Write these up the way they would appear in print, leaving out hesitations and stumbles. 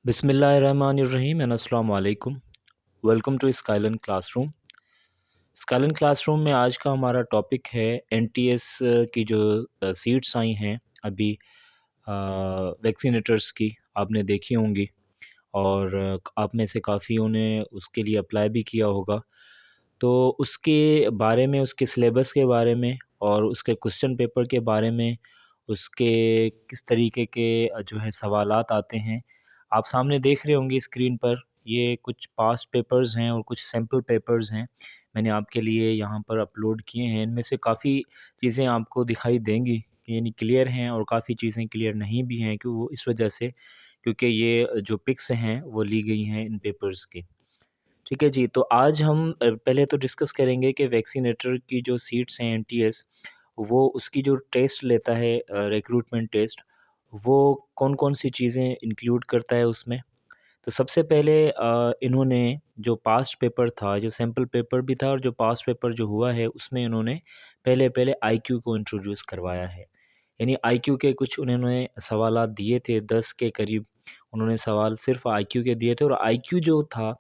बिस्मिल्लाहिर्रहमानिर्रहीम एंड अस्सलाम वालेकुम। Welcome to Skylin classroom. Skylin classroom में आज का हमारा टॉपिक है एनटीएस की जो सीट्स आई हैं अभी वैक्सीनेटर्स की आपने देखी होंगी और आप में से काफ़ियों ने उसके लिए अप्लाई भी किया होगा। तो उसके बारे में, उसके सिलेबस के बारे में और उसके क्वेश्चन पेपर के बारे में, उसके किस तरीके के जो है सवालात आते हैं, आप सामने देख रहे होंगे स्क्रीन पर। ये कुछ पास्ट पेपर्स हैं और कुछ सैम्पल पेपर्स हैं, मैंने आपके लिए यहाँ पर अपलोड किए हैं। इनमें से काफ़ी चीज़ें आपको दिखाई देंगी, यानी क्लियर हैं, और काफ़ी चीज़ें क्लियर नहीं भी हैं, क्यों वो इस वजह से क्योंकि ये जो पिक्स हैं वो ली गई हैं इन पेपर्स की। ठीक है जी, तो आज हम पहले तो डिस्कस करेंगे कि वैक्सीनेटर की जो सीट्स हैं एनटीएस, वो उसकी जो टेस्ट लेता है रिक्रूटमेंट टेस्ट, वो कौन-कौन सी चीज़ें इंक्लूड करता है उसमें। तो सबसे पहले इन्होंने जो पास्ट पेपर था, जो सैंपल पेपर भी था और जो पास्ट पेपर जो हुआ है, उसमें इन्होंने पहले-पहले आईक्यू को इंट्रोड्यूस करवाया है। यानी आईक्यू के कुछ उन्होंने सवालात दिए थे, 10 के करीब उन्होंने सवाल सिर्फ़ आईक्यू के दिए थे, और आईक्यू जो था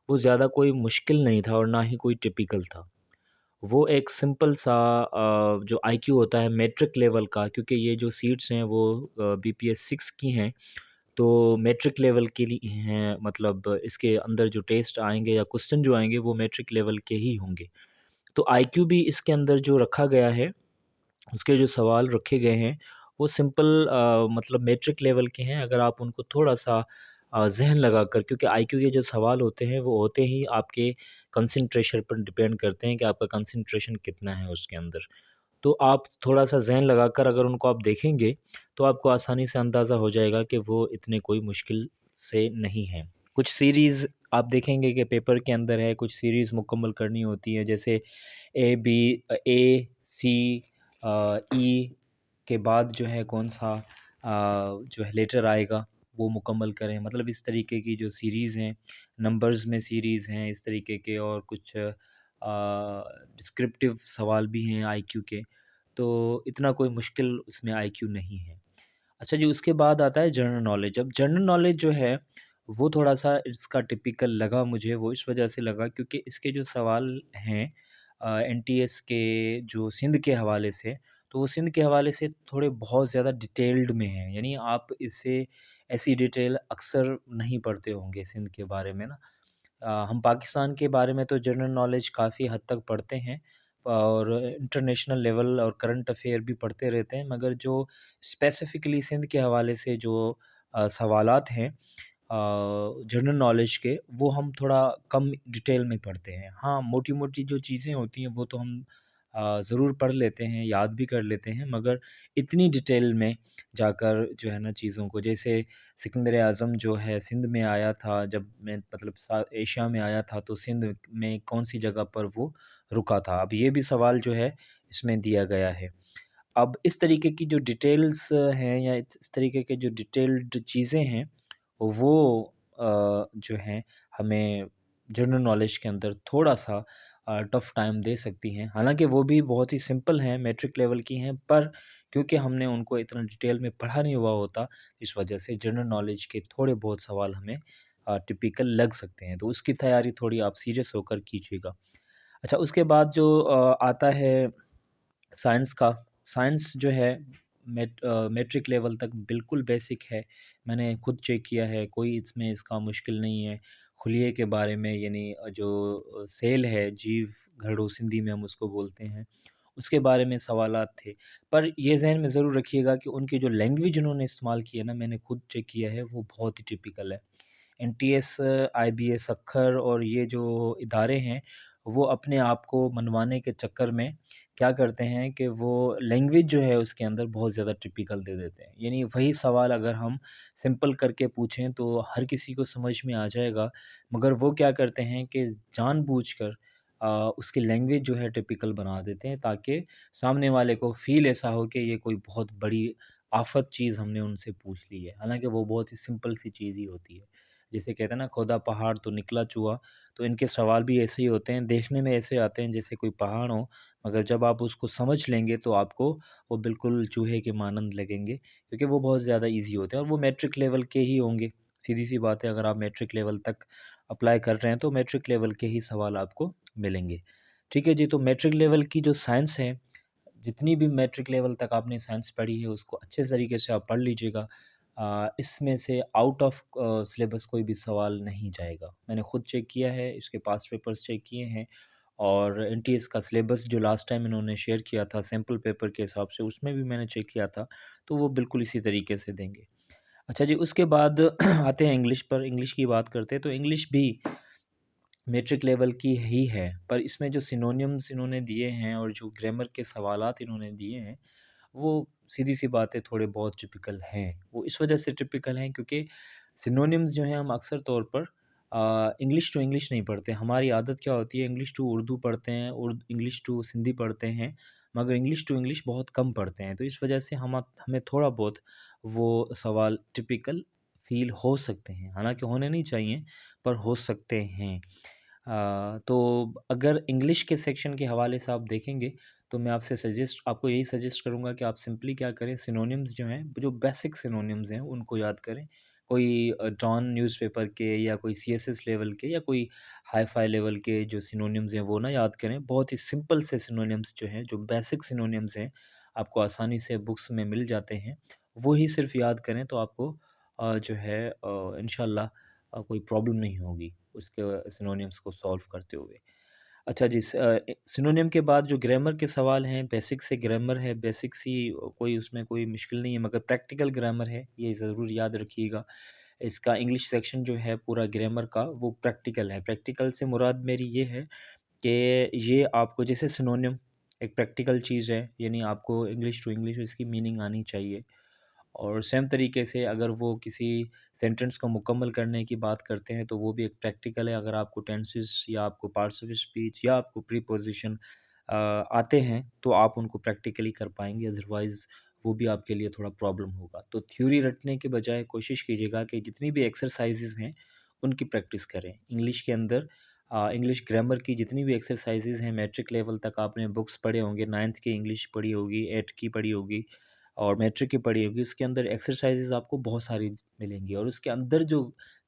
वो ज़्यादा कोई मुश्किल नहीं था और ना ही कोई टिपिकल था। वो एक सिंपल सा जो आईक्यू होता है मैट्रिक लेवल का, क्योंकि ये जो सीट्स हैं वो बीपीएस 6 की हैं, तो मैट्रिक लेवल के लिए हैं, मतलब इसके अंदर जो टेस्ट आएँगे या क्वेश्चन जो आएँगे वो मैट्रिक लेवल के ही होंगे। तो आईक्यू भी इसके अंदर जो रखा गया है, उसके जो सवाल रखे गए हैं वो सिंपल मतलब मैट्रिक लेवल के हैं। अगर आप उनको थोड़ा-सा ज़हन लगाकर, क्योंकि आईक्यू के जो सवाल होते हैं वो होते ही आपके कंसंट्रेशन पर डिपेंड करते हैं कि आपका कंसंट्रेशन कितना है उसके अंदर। तो आप थोड़ा-सा ज़हन लगाकर अगर उनको आप देखेंगे, तो आपको आसानी से अंदाज़ा हो जाएगा कि वो इतने कोई मुश्किल से नहीं हैं। कुछ सीरीज़ आप देखेंगे कि पेपर के अंदर है, कुछ सीरीज़ मुकम्मल करनी होती है, जैसे ए, सी ई के बाद जो है कौन-सा जो है लेटर आएगा, वो मुकम्मल करें। मतलब इस तरीके की जो सीरीज़ हैं, नंबर्स में सीरीज़ हैं इस तरीके के, और कुछ डिस्क्रिप्टिव सवाल भी हैं आईक्यू के, तो इतना कोई मुश्किल उसमें आईक्यू नहीं है। अच्छा जी, उसके बाद आता है जनरल नॉलेज। अब जनरल नॉलेज जो है, वो थोड़ा-सा इसका टिपिकल लगा मुझे, वो इस वजह से लगा क्योंकि इसके जो सवाल हैं एनटीएस के जो सिंध के हवाले से, तो वो सिंध के हवाले से थोड़े बहुत ज़्यादा डिटेल्ड में हैं। यानी आप इससे ऐसी डिटेल अक्सर नहीं पढ़ते होंगे सिंध के बारे में ना। हम पाकिस्तान के बारे में तो जनरल नॉलेज काफ़ी हद तक पढ़ते हैं और इंटरनेशनल लेवल और करंट अफेयर भी पढ़ते रहते हैं, मगर जो स्पेसिफ़िकली सिंध के हवाले से जो सवालात हैं जनरल नॉलेज के, वो हम थोड़ा कम डिटेल में पढ़ते हैं। हाँ, मोटी-मोटी जो चीज़ें होती हैं वो तो हम ज़रूर पढ़ लेते हैं, याद भी कर लेते हैं, मगर इतनी डिटेल में जाकर जो है ना चीज़ों को, जैसे सिकंदर आज़म जो है सिंध में आया था, जब मैं मतलब एशिया में आया था, तो सिंध में कौन-सी जगह पर वो रुका था। अब ये भी सवाल जो है इसमें दिया गया है। अब इस तरीके की जो डिटेल्स हैं या इस तरीके के जो डिटेल्ड चीज़ें हैं, वो जो हैं हमें जनरल नॉलेज के अंदर थोड़ा-सा टफ़ टाइम दे सकती हैं। हालाँकि वो भी बहुत ही सिंपल हैं, मैट्रिक लेवल की हैं, पर क्योंकि हमने उनको इतना डिटेल में पढ़ा नहीं हुआ होता, इस वजह से जनरल नॉलेज के थोड़े बहुत सवाल हमें टिपिकल लग सकते हैं। तो उसकी तैयारी थोड़ी आप सीरियस होकर कीजिएगा। अच्छा, उसके बाद जो आता है साइंस का। साइंस जो है मैट्रिक लेवल तक बिल्कुल बेसिक है। मैंने खुद चेक किया है, कोई इसमें इसका मुश्किल नहीं है। खुलिये के बारे में, यानी जो सेल है, जीव घड़ों सिंधी में हम उसको बोलते हैं, उसके बारे में सवालात थे। पर ये ज़हन में ज़रूर रखिएगा कि उनकी जो लैंग्वेज उन्होंने इस्तेमाल की है ना, मैंने खुद चेक किया है, वो बहुत ही टिपिकल है। एनटीएस, आईबीएस, अक्खर और ये जो इदारे हैं, वो अपने आप को मनवाने के चक्कर में क्या करते हैं कि वो लैंग्वेज जो है उसके अंदर बहुत ज़्यादा टिपिकल दे देते हैं। यानी वही सवाल अगर हम सिंपल करके पूछें तो हर किसी को समझ में आ जाएगा, मगर वो क्या करते हैं कि जानबूझकर उसकी लैंग्वेज जो है टिपिकल बना देते हैं, ताकि सामने वाले को फ़ील ऐसा हो कि ये कोई बहुत बड़ी आफ़त चीज़ हमने उनसे पूछ ली है। हालाँकि वो बहुत ही सिंपल सी चीज़ ही होती है। जिसे कहते हैं ना, खोदा पहाड़ तो निकला चूहा, तो इनके सवाल भी ऐसे ही होते हैं, देखने में ऐसे आते हैं जैसे कोई पहाड़ हो, मगर जब आप उसको समझ लेंगे तो आपको वो बिल्कुल चूहे के मानंद लगेंगे, क्योंकि वो बहुत ज़्यादा ईज़ी होते हैं और वो मैट्रिक लेवल के ही होंगे। सीधी-सी बात है, अगर आप मैट्रिक लेवल तक अप्लाई कर रहे हैं, तो मैट्रिक लेवल के ही सवाल आपको मिलेंगे। ठीक है जी, तो मैट्रिक लेवल की जो साइंस है, जितनी भी मैट्रिक लेवल तक आपने साइंस पढ़ी है, उसको अच्छे तरीके से आप पढ़ लीजिएगा। इसमें से आउट ऑफ सिलेबस कोई भी सवाल नहीं जाएगा। मैंने खुद चेक किया है, इसके पास्ट पेपर्स चेक किए हैं और एनटीएस का सिलेबस जो लास्ट टाइम इन्होंने शेयर किया था सैंपल पेपर के हिसाब से, उसमें भी मैंने चेक किया था, तो वो बिल्कुल इसी तरीके से देंगे। अच्छा जी, उसके बाद आते हैं इंग्लिश पर। इंग्लिश की बात करते हैं, तो इंग्लिश भी मैट्रिक लेवल की ही है, पर इसमें जो सिनोनिम्स इन्होंने दिए हैं और जो ग्रामर के सवालात इन्होंने दिए हैं, वो सीधी-सी बात है, थोड़े बहुत टिपिकल हैं। वो इस वजह से टिपिकल हैं क्योंकि सिनोनिम्स जो हैं हम अक्सर तौर पर इंग्लिश टू इंग्लिश नहीं पढ़ते। हमारी आदत क्या होती है, इंग्लिश टू उर्दू पढ़ते हैं, इंग्लिश टू सिंधी पढ़ते हैं, मगर इंग्लिश टू इंग्लिश बहुत कम पढ़ते हैं। तो इस वजह से हमें थोड़ा बहुत वो सवाल टिपिकल फ़ील हो सकते हैं। हालाँकि होने नहीं चाहिए, पर हो सकते हैं। तो अगर इंग्लिश के सेक्शन के हवाले से आप देखेंगे, तो मैं आपको यही सजेस्ट करूँगा कि आप सिंपली क्या करें, सिनोनिम्स जो हैं, जो बेसिक सिनोनिम्स हैं, उनको याद करें। कोई डॉन न्यूज़पेपर के या कोई सीएसएस लेवल के या कोई हाई-फाई लेवल के जो सिनोनिम्स हैं, वो ना याद करें। बहुत ही सिंपल से सिनोनिम्स जो हैं, जो बेसिक सिनोनिम्स हैं, आपको आसानी से बुक्स में मिल जाते हैं, वो ही सिर्फ़ याद करें, तो आपको जो है इंशाल्लाह कोई प्रॉब्लम नहीं होगी उसके सिनोनिम्स को सॉल्व करते हुए। अच्छा जी, सिनोनिम के बाद जो ग्रामर के सवाल हैं, बेसिक से ग्रामर है, बेसिक सी कोई उसमें कोई मुश्किल नहीं है, मगर प्रैक्टिकल ग्रामर है, ये ज़रूर याद रखिएगा। इसका इंग्लिश सेक्शन जो है पूरा ग्रामर का, वो प्रैक्टिकल है। प्रैक्टिकल से मुराद मेरी ये है कि ये आपको, जैसे सिनोनिम एक प्रैक्टिकल चीज़ है, यानी आपको इंग्लिश टू इंग्लिश इसकी मीनिंग आनी चाहिए। और सेम तरीके से अगर वो किसी सेंटेंस को मुकम्मल करने की बात करते हैं, तो वो भी एक प्रैक्टिकल है। अगर आपको टेंसेस या आपको पार्ट्स ऑफ स्पीच या आपको प्रीपोज़िशन आते हैं, तो आप उनको प्रैक्टिकली कर पाएँगे, अदरवाइज़ वो भी आपके लिए थोड़ा प्रॉब्लम होगा। तो थ्योरी रटने के बजाय कोशिश कीजिएगा कि जितनी भी एक्सरसाइज़ेज़ हैं, उनकी प्रैक्टिस करें। इंग्लिश के अंदर इंग्लिश ग्रामर की जितनी भी एक्सरसाइज़ेज़ हैं, मैट्रिक लेवल तक आपने बुक्स पढ़े होंगे, 9th की इंग्लिश पढ़ी होगी, 8th की पढ़ी होगी और मैट्रिक की पढ़ी होगी, उसके अंदर एक्सरसाइज़ेज़ आपको बहुत सारी मिलेंगी और उसके अंदर जो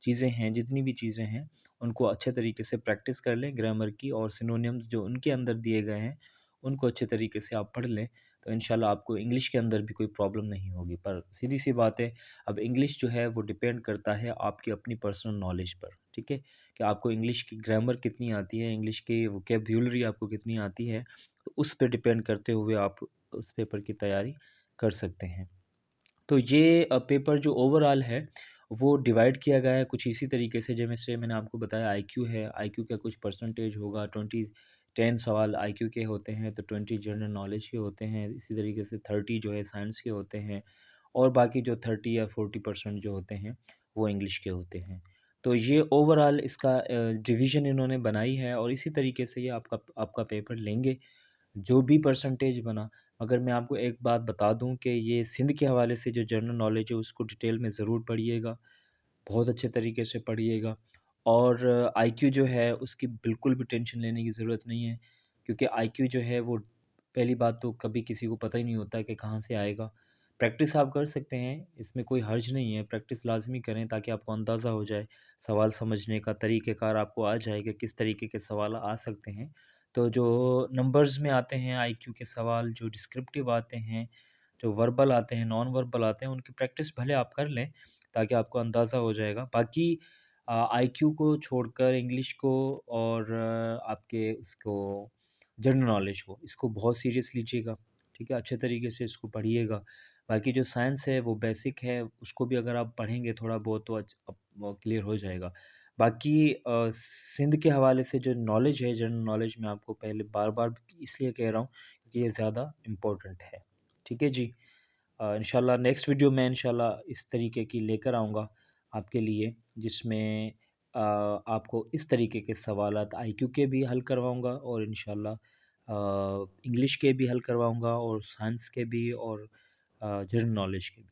चीज़ें हैं, जितनी भी चीज़ें हैं, उनको अच्छे तरीके से प्रैक्टिस कर लें ग्रामर की और सिनोनिम्स जो उनके अंदर दिए गए हैं, उनको अच्छे तरीके से आप पढ़ लें, तो इंशाल्लाह आपको इंग्लिश के अंदर भी कोई प्रॉब्लम नहीं होगी। पर सीधी-सी बात है, अब इंग्लिश जो है वो डिपेंड करता है आपकी अपनी पर्सनल नॉलेज पर, ठीक है? कि आपको इंग्लिश की ग्रामर कितनी आती है, इंग्लिश की वोकैब्युलरी आपको कितनी आती है, तो उस पे डिपेंड करते हुए आप उस पेपर की तैयारी कर सकते हैं। तो ये पेपर जो ओवरऑल है, वो डिवाइड किया गया है कुछ इसी तरीके से, जैसे मैंने आपको बताया आईक्यू है, आईक्यू का कुछ परसेंटेज होगा, 10 सवाल आईक्यू के होते हैं, तो 20 जनरल नॉलेज के होते हैं, इसी तरीके से 30 जो है साइंस के होते हैं और बाकी जो 30 या 40% जो होते हैं, वो इंग्लिश के होते हैं। तो ये ओवरऑल इसका डिवीज़न इन्होंने बनाई है और इसी तरीके से ये आपका आपका पेपर लेंगे, जो भी परसेंटेज बना। अगर मैं आपको एक बात बता दूँ कि ये सिंध के हवाले से जो जनरल नॉलेज है उसको डिटेल में ज़रूर पढ़िएगा, बहुत अच्छे तरीके से पढ़िएगा और आईक्यू जो है उसकी बिल्कुल भी टेंशन लेने की ज़रूरत नहीं है, क्योंकि आईक्यू जो है वो पहली बात तो कभी किसी को पता ही नहीं होता कि कहाँ से आएगा। प्रैक्टिस आप कर सकते हैं, इसमें कोई हर्ज नहीं है, प्रैक्टिस लाज़मी करें ताकि आपको अंदाज़ा हो जाए, सवाल समझने का तरीक़ेकार आपको आ जाए कि किस तरीके के सवाल आ सकते हैं। तो जो नंबर्स में आते हैं आईक्यू के सवाल, जो डिस्क्रिप्टिव आते हैं, जो वर्बल आते हैं, नॉन वर्बल आते हैं, उनकी प्रैक्टिस भले आप कर लें, ताकि आपको अंदाज़ा हो जाएगा। बाकी आईक्यू को छोड़कर इंग्लिश को और आपके इसको जनरल नॉलेज को, इसको बहुत सीरियस लीजिएगा, ठीक है? अच्छे तरीके से इसको पढ़िएगा। बाकी जो साइंस है वो बेसिक है, उसको भी अगर आप पढ़ेंगे थोड़ा बहुत तो वो क्लियर हो जाएगा। बाकी सिंध के हवाले से जो नॉलेज है, जनरल नॉलेज, मैं आपको पहले बार-बार इसलिए कह रहा हूँ क्योंकि ये ज़्यादा इम्पोर्टेंट है। ठीक है जी? इंशाल्लाह नेक्स्ट वीडियो मैं इंशाल्लाह इस तरीके की लेकर आऊँगा आपके लिए, जिसमें आपको इस तरीके के सवालात आईक्यू के भी हल करवाऊँगा और इंशाल्लाह इंग्लिश के भी हल करवाऊँगा और साइंस के भी और जनरल नॉलेज के भी।